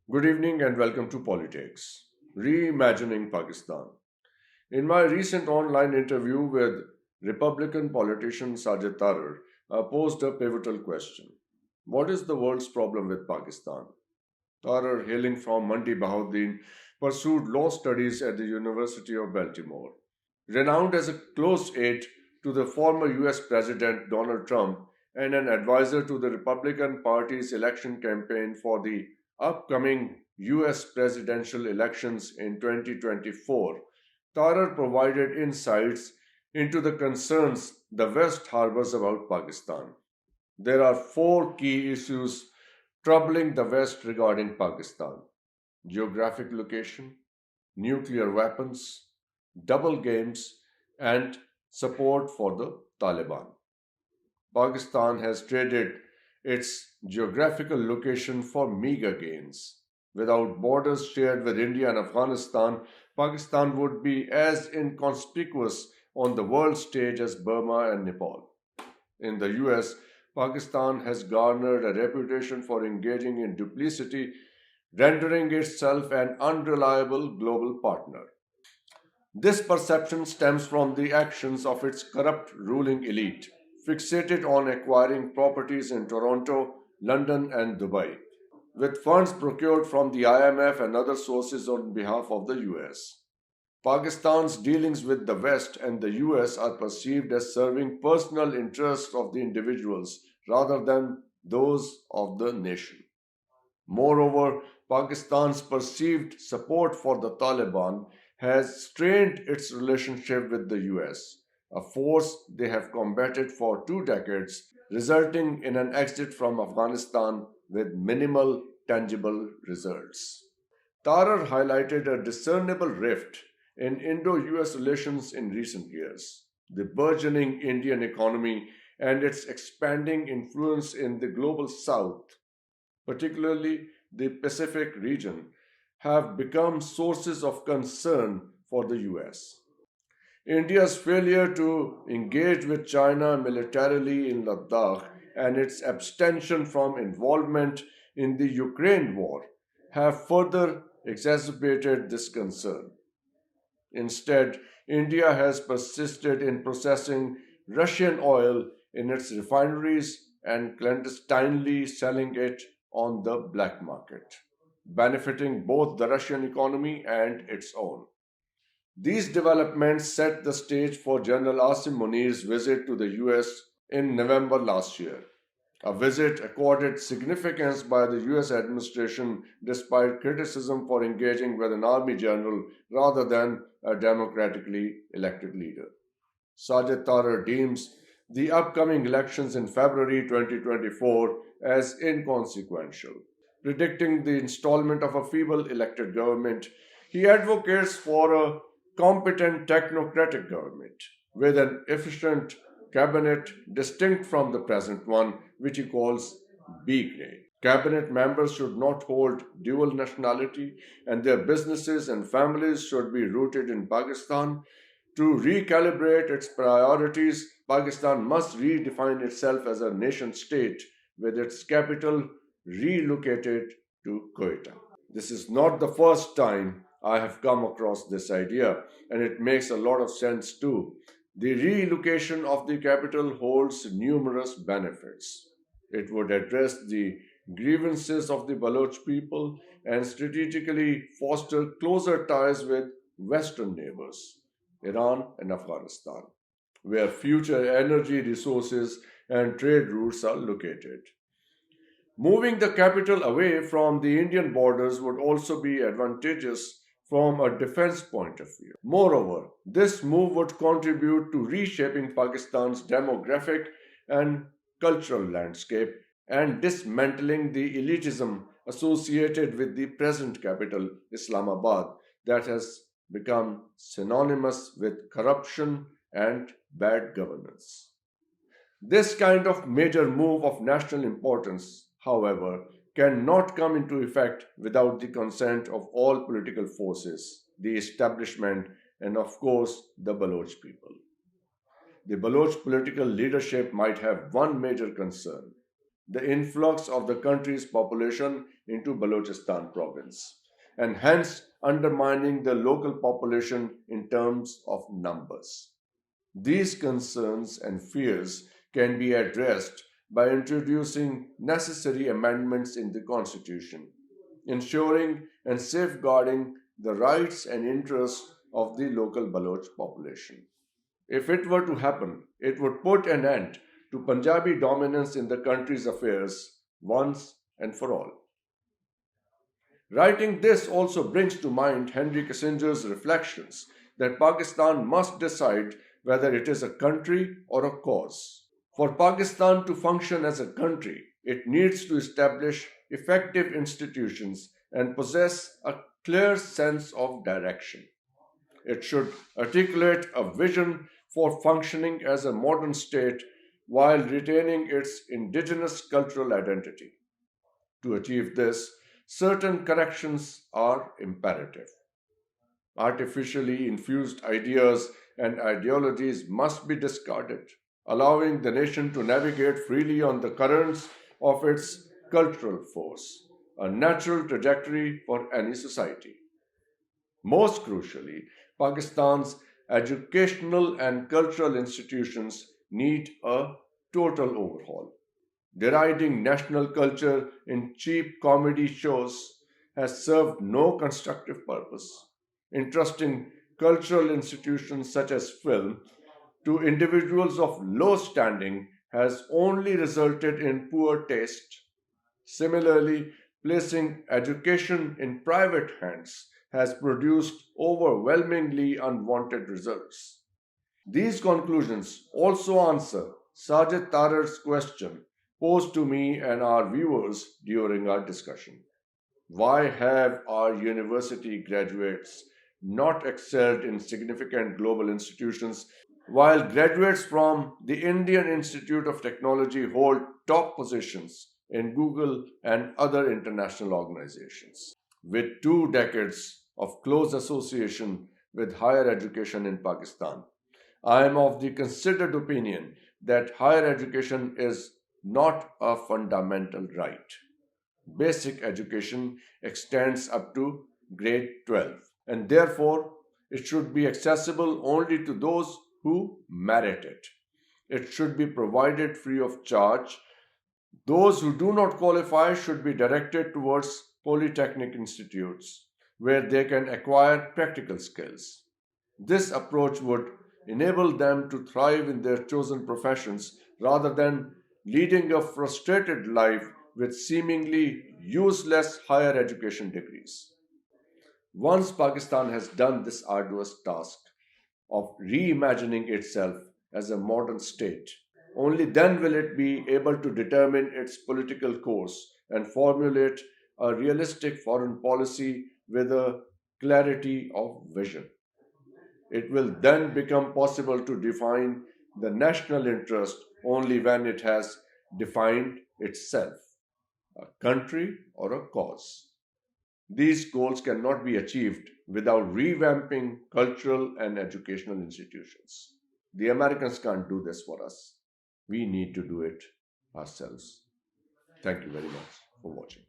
Good evening and welcome to POLiTAKES, Reimagining Pakistan. In my recent online interview with Republican politician Sajid Tarar, I posed a pivotal question. What is the world's problem with Pakistan? Tarar, hailing from Mandi Bahauddin, pursued law studies at the University of Baltimore. Renowned as a close aide to the former US President Donald Trump and an advisor to the Republican Party's election campaign for the upcoming US presidential elections in 2024, Tarar provided insights into the concerns the West harbors about Pakistan. There are four key issues troubling the West regarding Pakistan: geographic location, nuclear weapons, double games, and support for the Taliban. Pakistan has traded its geographical location for meager gains. Without borders shared with India and Afghanistan, Pakistan would be as inconspicuous on the world stage as Burma and Nepal. In the US, Pakistan has garnered a reputation for engaging in duplicity, rendering itself an unreliable global partner. This perception stems from the actions of its corrupt ruling elite, fixated on acquiring properties in Toronto, London, and Dubai, with funds procured from the IMF and other sources on behalf of the US. Pakistan's dealings with the West and the US are perceived as serving personal interests of the individuals rather than those of the nation. Moreover, Pakistan's perceived support for the Taliban has strained its relationship with the US, a force they have combated for 2 decades, resulting in an exit from Afghanistan with minimal tangible results. Tarar highlighted a discernible rift in Indo US relations in recent years. The burgeoning Indian economy and its expanding influence in the global south, particularly the Pacific region, have become sources of concern for the US. India's failure to engage with China militarily in Ladakh and its abstention from involvement in the Ukraine war have further exacerbated this concern. Instead, India has persisted in processing Russian oil in its refineries and clandestinely selling it on the black market, benefiting both the Russian economy and its own. These developments set the stage for General Asim Munir's visit to the US in November last year, a visit accorded significance by the US administration despite criticism for engaging with an army general rather than a democratically elected leader. Sajid Tarar deems the upcoming elections in February 2024 as inconsequential. Predicting the installment of a feeble elected government, he advocates for a competent technocratic government with an efficient cabinet distinct from the present one, which he calls B grade. Cabinet members should not hold dual nationality, and their businesses and families should be rooted in Pakistan. To recalibrate its priorities, Pakistan must redefine itself as a nation state with its capital relocated to Quetta. This is not the first time I have come across this idea, and it makes a lot of sense too. The relocation of the capital holds numerous benefits. It would address the grievances of the Baloch people and strategically foster closer ties with Western neighbors, Iran and Afghanistan, where future energy resources and trade routes are located. Moving the capital away from the Indian borders would also be advantageous from a defense point of view. Moreover, this move would contribute to reshaping Pakistan's demographic and cultural landscape and dismantling the elitism associated with the present capital, Islamabad, that has become synonymous with corruption and bad governance. This kind of major move of national importance, however, cannot come into effect without the consent of all political forces, the establishment, and of course the Baloch people. The Baloch political leadership might have one major concern: the influx of the country's population into Balochistan province, and hence undermining the local population in terms of numbers. These concerns and fears can be addressed by introducing necessary amendments in the Constitution, ensuring and safeguarding the rights and interests of the local Baloch population. If it were to happen, it would put an end to Punjabi dominance in the country's affairs once and for all. Writing this also brings to mind Henry Kissinger's reflections that Pakistan must decide whether it is a country or a cause. For Pakistan to function as a country, it needs to establish effective institutions and possess a clear sense of direction. It should articulate a vision for functioning as a modern state while retaining its indigenous cultural identity. To achieve this, certain corrections are imperative. Artificially infused ideas and ideologies must be discarded, allowing the nation to navigate freely on the currents of its cultural force, a natural trajectory for any society. Most crucially, Pakistan's educational and cultural institutions need a total overhaul. Deriding national culture in cheap comedy shows has served no constructive purpose. Entrusting cultural institutions such as film to individuals of low standing has only resulted in poor taste. Similarly, placing education in private hands has produced overwhelmingly unwanted results. These conclusions also answer Sajid Tarar's question posed to me and our viewers during our discussion. Why have our university graduates not excelled in significant global institutions while graduates from the Indian Institute of Technology hold top positions in Google and other international organizations? With 2 decades of close association with higher education in Pakistan, I am of the considered opinion that higher education is not a fundamental right. Basic education extends up to grade 12, and therefore it should be accessible only to those who merit it. It should be provided free of charge. Those who do not qualify should be directed towards polytechnic institutes where they can acquire practical skills. This approach would enable them to thrive in their chosen professions rather than leading a frustrated life with seemingly useless higher education degrees. Once Pakistan has done this arduous task of reimagining itself as a modern state, only then will it be able to determine its political course and formulate a realistic foreign policy with a clarity of vision. It will then become possible to define the national interest only when it has defined itself, a country or a cause. These goals cannot be achieved without revamping cultural and educational institutions. The Americans can't do this for us. We need to do it ourselves. Thank you very much for watching.